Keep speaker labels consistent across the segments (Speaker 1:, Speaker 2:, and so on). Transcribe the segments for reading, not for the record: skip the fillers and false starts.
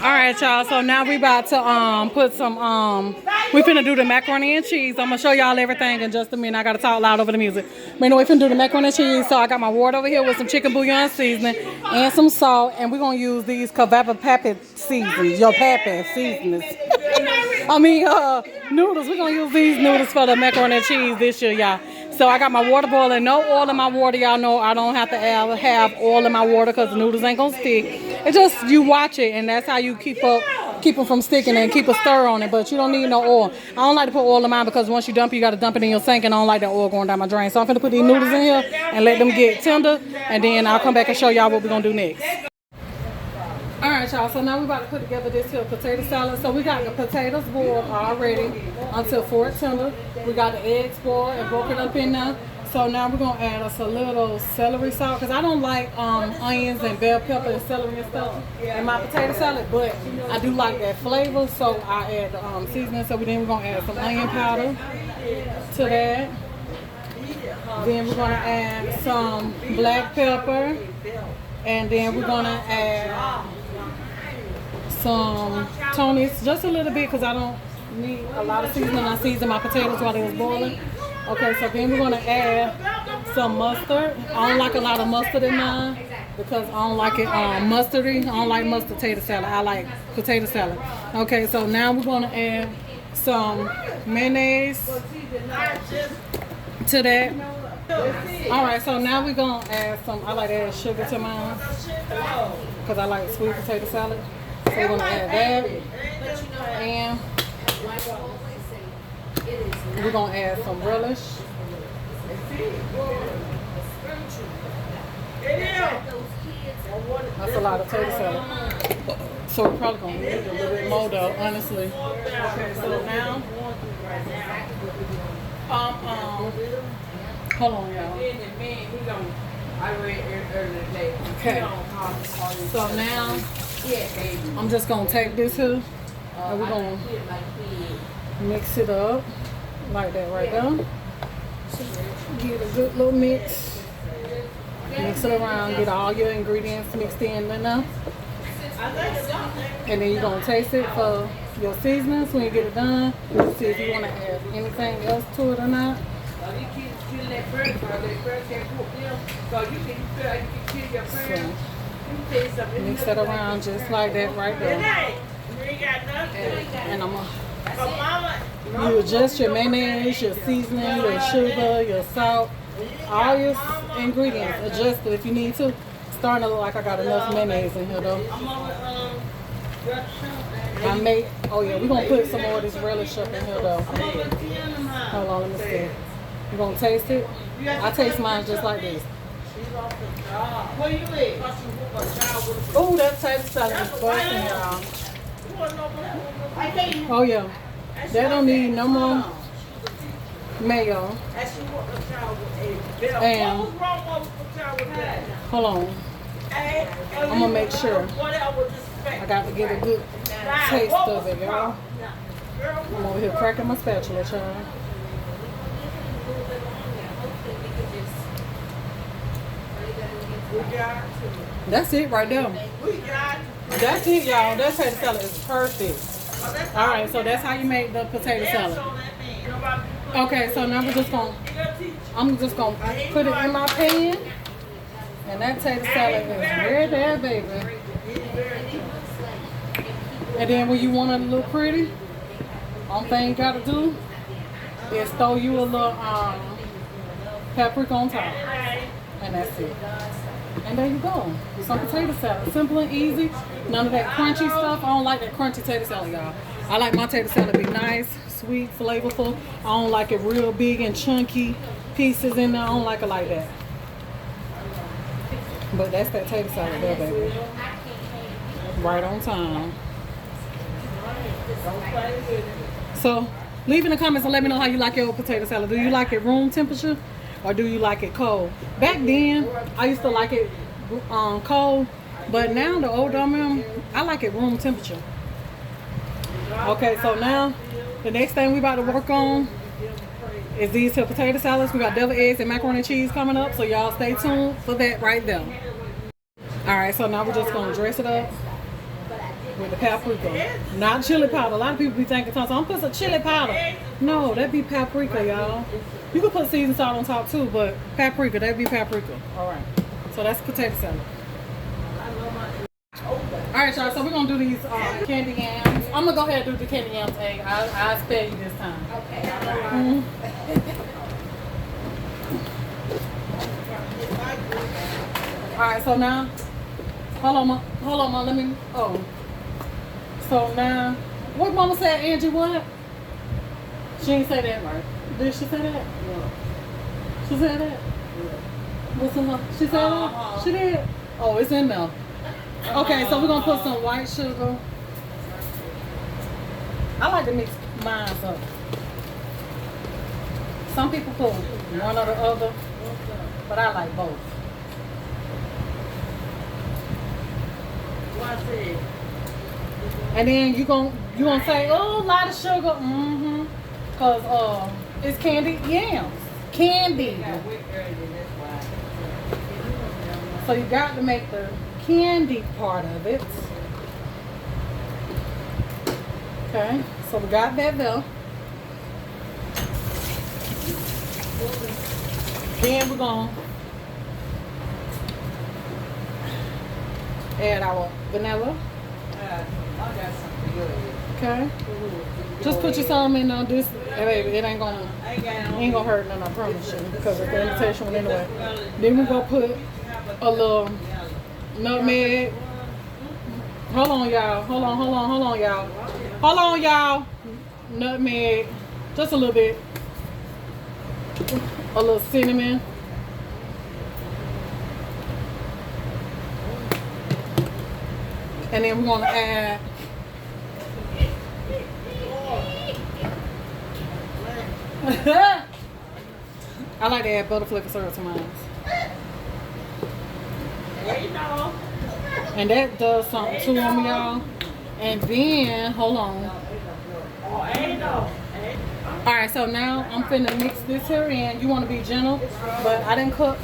Speaker 1: Alright, y'all, so now we about to put some we finna do the macaroni and cheese. I'm gonna show y'all everything in just a minute. I gotta talk loud over the music. But anyway, we finna do the macaroni and cheese. So I got my water over here with some chicken bouillon seasoning and some salt, and we're gonna use these kebab pappy seasonings, your pappy seasonings. I mean noodles. We're gonna use these noodles for the macaroni and cheese this year, y'all. So I got my water boiling, no oil in my water. Y'all know I don't have to have oil in my water because the noodles ain't gonna stick. It's just you watch it, and that's how you keep them from sticking and keep a stir on it. But you don't need no oil. I don't like to put oil in mine because once you dump it, you got to dump it in your sink, and I don't like that oil going down my drain. So I'm gonna put these noodles in here and let them get tender, and then I'll come back and show y'all what we're gonna do next. Alright, y'all, so now we're about to put together this here potato salad. So we got the potatoes boiled already until for it tender. We got the eggs boiled and broken up in there. So now we're going to add us a little celery salt because I don't like onions and bell pepper and celery and stuff in my potato salad, but I do like that flavor, so I add the seasoning. So then we're going to add some onion powder to that. Then we're going to add some black pepper, and then we're going to add some Tony's, just a little bit because I don't need a lot of seasoning. I seasoned my potatoes while they was boiling. Okay, so then we're going to add some mustard. I don't like a lot of mustard in mine because I don't like it mustardy. I don't like mustard potato salad. I like potato salad. Okay, so now we're going to add some mayonnaise to that. Alright, so now we're going to add some, I like to add sugar to mine because I like sweet potato salad. So we're going to add that, and we're going to add some relish. That's a lot of potato salad. So we're probably going to need a little bit more though, honestly. Okay, so now, hold on, y'all. Okay, so now I'm just gonna take this here and we're gonna mix it up like that right there. Get a good little mix. Mix it around, get all your ingredients mixed in enough. And then you're gonna taste it for your seasonings when you get it done. See if you wanna add anything else to it or not. So, mix that around just like that right there. And I'm gonna, you adjust your mayonnaise, your seasoning, your sugar, your salt, all your ingredients. Adjust it if you need to. It's starting to look like I got enough mayonnaise in here though. Oh yeah, we're gonna put some more of this relish up in here though. Hold on, let me see. You gonna taste it? I taste mine just like this. Oh, that potato salad is busting, y'all. Oh yeah, that don't need no more mayo. And hold on, I'm gonna make sure. I got to get a good taste of it, y'all. I'm over here cracking my spatula, y'all. That's it right there. That's it, y'all. That potato salad is perfect. Alright, so that's how you make the potato salad. Okay, so now I'm just gonna put it in my pan. And that potato salad is right there, baby. And then when you want it to look pretty, only thing you gotta do is throw you a little paprika on top. And that's it. And there you go. Some potato salad. Simple and easy. None of that crunchy stuff. I don't like that crunchy potato salad, y'all. I like my potato salad to be nice, sweet, flavorful. I don't like it real big and chunky pieces in there. I don't like it like that. But that's that potato salad there, baby. Right on time. So, leave in the comments and let me know how you like your potato salad. Do you like it room temperature? Or do you like it cold? Back then, I used to like it cold, but now the older I like it room temperature. Okay, so now the next thing we about to work on is these two potato salads. We got deviled eggs and macaroni and cheese coming up, so y'all stay tuned for that right there. All right, so now we're just gonna dress it up with the paprika, not chili powder. A lot of people be thinking, so I'm gonna put some chili powder. No, that'd be paprika, y'all. You can put seasoned salt on top too, but paprika, that'd be paprika. All right, so that's potato salad. All right, y'all. So we're gonna do these candy yams. I'm gonna go ahead and do the candy yams egg. I'll spare you this time.
Speaker 2: Okay.
Speaker 1: All right. So now, hold on, ma. Let me. Oh. So now, what Mama said, Angie? What? She didn't say that right. Did she say that? Yeah. She said that. Yeah. What's in her? She said that. She did. Oh, it's in there. Okay, so we're gonna put some white sugar. I like to mix mine up. Some people put one or the other, but I like both. And then you gonna say, oh, a lot of sugar, cause it's candied yams, candied. So you got to make the candy part of it. Okay, so we got that there. Then we're gonna add our vanilla. Okay. Just put your some in on this. Baby, it ain't gonna hurt none, I promise you, because it's the invitation one anyway. Then we're gonna put a little nutmeg. Hold on, y'all. Hold on, y'all. Nutmeg. Just a little bit. A little cinnamon. And then we're gonna add I like to add butter flavored syrup to mine. And that does something to them, y'all. And then, hold on. Alright, so now I'm finna mix this here in. You want to be gentle, but I didn't cook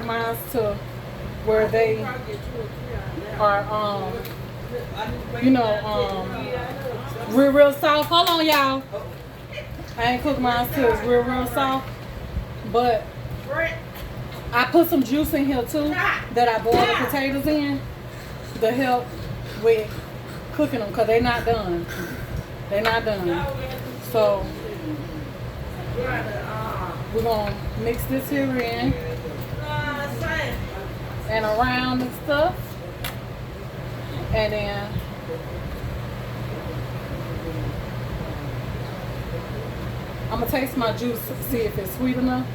Speaker 1: mine to where they are real soft. Hold on, y'all. I ain't cooked mine till it's real soft, but I put some juice in here too that I boiled the potatoes in to help with cooking them, because they're not done. So we're gonna mix this here in and around and stuff, and then I'm gonna taste my juice to see if it's sweet enough.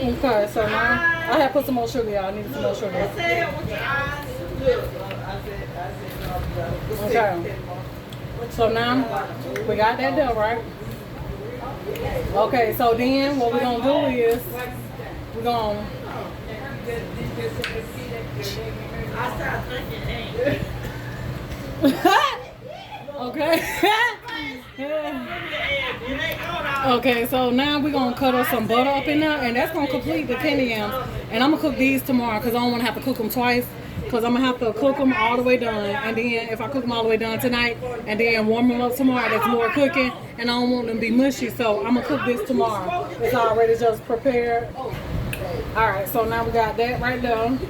Speaker 1: Okay, so now I have put some more sugar, y'all. I need some more sugar. Okay. So now we got that done, right? Okay, so then what we're gonna do is we're gonna okay. Okay, so now we're gonna cut us some butter up in there, and that's gonna complete the candy yams. And I'm gonna cook these tomorrow because I don't want to have to cook them twice, because I'm gonna have to cook them all the way done. And then if I cook them all the way done tonight and then warm them up tomorrow, that's more cooking, and I don't want them to be mushy. So I'm gonna cook this tomorrow. It's already just prepared. All right, so now we got that right there, and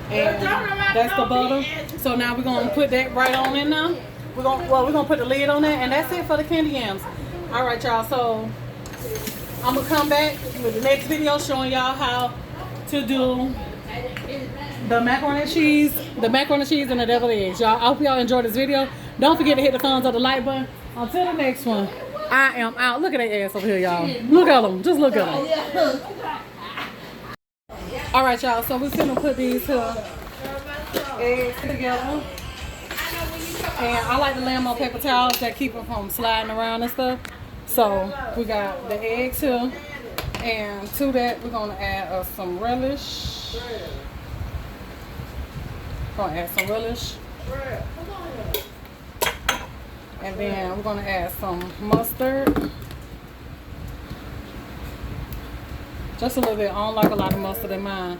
Speaker 1: that's the butter. So now we're gonna put that right on in there. We're gonna put the lid on that, and that's it for the candy yams. All right, y'all. So I'm gonna come back with the next video showing y'all how to do the macaroni and cheese, and the deviled eggs. Y'all, I hope y'all enjoyed this video. Don't forget to hit the thumbs up, the like button. Until the next one, I am out. Look at that ass over here, y'all. Look at them. Just look at them. All right, y'all. So we're gonna put these eggs together. And I like to lay them on paper towels that keep them from sliding around and stuff. So we got the eggs here, and to that we're gonna add some relish. And then we're gonna add some mustard. Just a little bit. I don't like a lot of mustard in mine.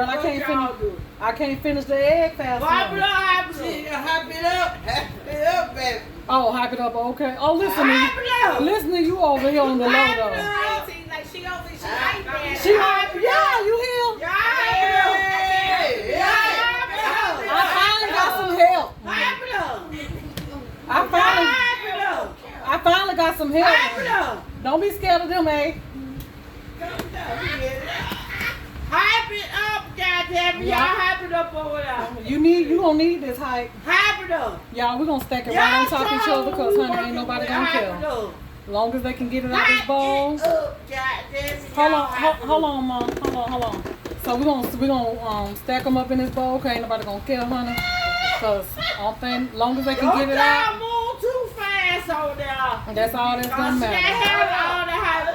Speaker 1: Girl, I
Speaker 2: What
Speaker 1: can't
Speaker 2: y'all
Speaker 1: finish.
Speaker 2: do?
Speaker 1: I can't finish the egg fast
Speaker 2: Hype it
Speaker 1: enough.
Speaker 2: up, hype it
Speaker 3: She
Speaker 2: up.
Speaker 3: hype it up. Hype it up, baby.
Speaker 1: Oh, hype it up. Okay. Oh, listen to
Speaker 2: Hype it up.
Speaker 1: you. Listen to you over here on the low
Speaker 2: Hype it
Speaker 1: though.
Speaker 2: up.
Speaker 4: See, like she over, she like that.
Speaker 1: She hype. Yeah, you hear?
Speaker 2: Y'all hype it up.
Speaker 3: Hey,
Speaker 2: Y'all
Speaker 3: hey.
Speaker 2: hype it up.
Speaker 1: I finally got some help.
Speaker 2: Hype it up.
Speaker 1: I
Speaker 2: Y'all
Speaker 1: finally,
Speaker 2: hype it up.
Speaker 1: I finally got some
Speaker 2: Hype it
Speaker 1: help.
Speaker 2: up.
Speaker 1: Don't be scared of them, eh?
Speaker 2: Hype it up, goddamn it. Y'all hype it up over there.
Speaker 1: You gonna need this hype.
Speaker 2: Hype it up.
Speaker 1: Y'all, we gonna stack it right on top of each other because honey, ain't nobody gonna
Speaker 2: Hype it
Speaker 1: care.
Speaker 2: up.
Speaker 1: As long as they can get it out this bowl.
Speaker 2: Hype it up, goddamn it.
Speaker 1: Hold
Speaker 2: Y'all
Speaker 1: on,
Speaker 2: hype it
Speaker 1: hold
Speaker 2: up.
Speaker 1: on, Mom. Hold on. So we gonna stack them up in this bowl. Okay, ain't nobody gonna kill honey. Cause I don't think, long as they can get it
Speaker 2: Y'all
Speaker 1: out,
Speaker 2: move too fast over there.
Speaker 1: that's all that's gonna
Speaker 2: She
Speaker 1: matter.
Speaker 2: can't have all the hype.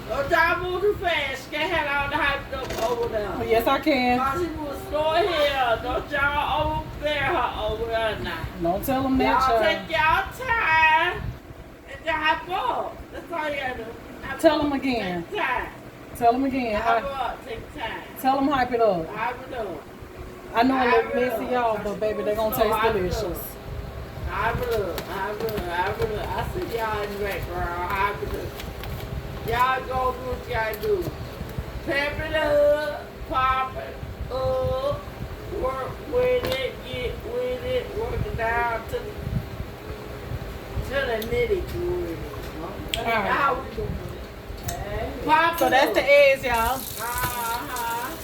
Speaker 2: Don't y'all move too fast. She can't have all the hype up over there.
Speaker 1: Yes, I can.
Speaker 2: Cause she was slow here. Don't y'all overbear her over there now.
Speaker 1: Don't tell them that,
Speaker 2: Y'all
Speaker 1: child.
Speaker 2: take y'all time and y'all hype up. That's all you gotta do. Hype
Speaker 1: Tell
Speaker 2: up.
Speaker 1: them again.
Speaker 2: Take time.
Speaker 1: Tell them again.
Speaker 2: Hype up. Take time.
Speaker 1: Tell them hype it up.
Speaker 2: Hype it up.
Speaker 1: I know it look messy, y'all, but baby, they gonna taste delicious.
Speaker 2: Hype it up. Hype it up. Hype it up. I see y'all in the background. Hype it up. Y'all go do what y'all do. Pep it up. Pop it up. Work with it. Get with it. Work it down to the nitty gritty.
Speaker 1: Alright.
Speaker 2: How we doing? Pop
Speaker 1: So
Speaker 2: it
Speaker 1: that's
Speaker 2: up.
Speaker 1: the eggs, y'all.
Speaker 2: Uh-huh.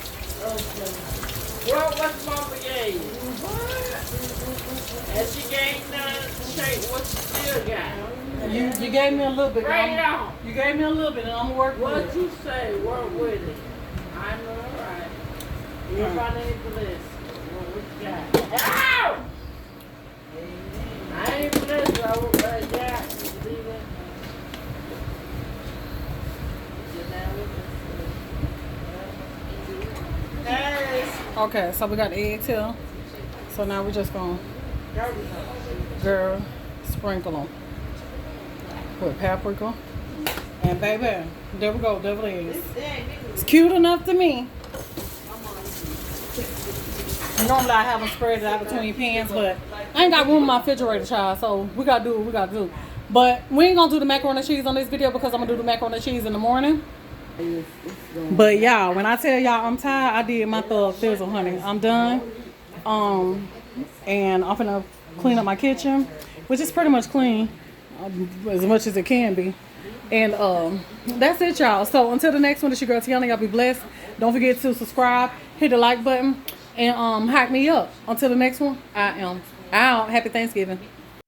Speaker 2: What's mama gave you? And she gave the shake what she still got.
Speaker 1: You gave me a little bit.
Speaker 2: Bring it on.
Speaker 1: You gave me a little bit, and I'm gonna work
Speaker 2: What
Speaker 1: with it.
Speaker 2: you say, work with it. I know, right. Everybody ain't blessed. What you got? Ow! I ain't blessed, I was like that. You see that? Sit down with us. Yes.
Speaker 1: Okay, so we got the eggs here. So now we're just gonna, girl, sprinkle them with paprika. And baby, there we go, devil eggs. It's cute enough to me. Normally I have them spread it out between pans, but I ain't got room in my refrigerator, child, so we gotta do what we gotta do. But we ain't gonna do the macaroni and cheese on this video because I'm gonna do the macaroni and cheese in the morning. But y'all, when I tell y'all I'm tired, I did my thug fizzle, honey. I'm done. And I'm gonna clean up my kitchen, which is pretty much clean, as much as it can be. And that's it, y'all. So until the next one, it's your girl Tiana. Y'all be blessed. Don't forget to subscribe, hit the like button, and hype me up. Until the next one, I am out. Happy Thanksgiving.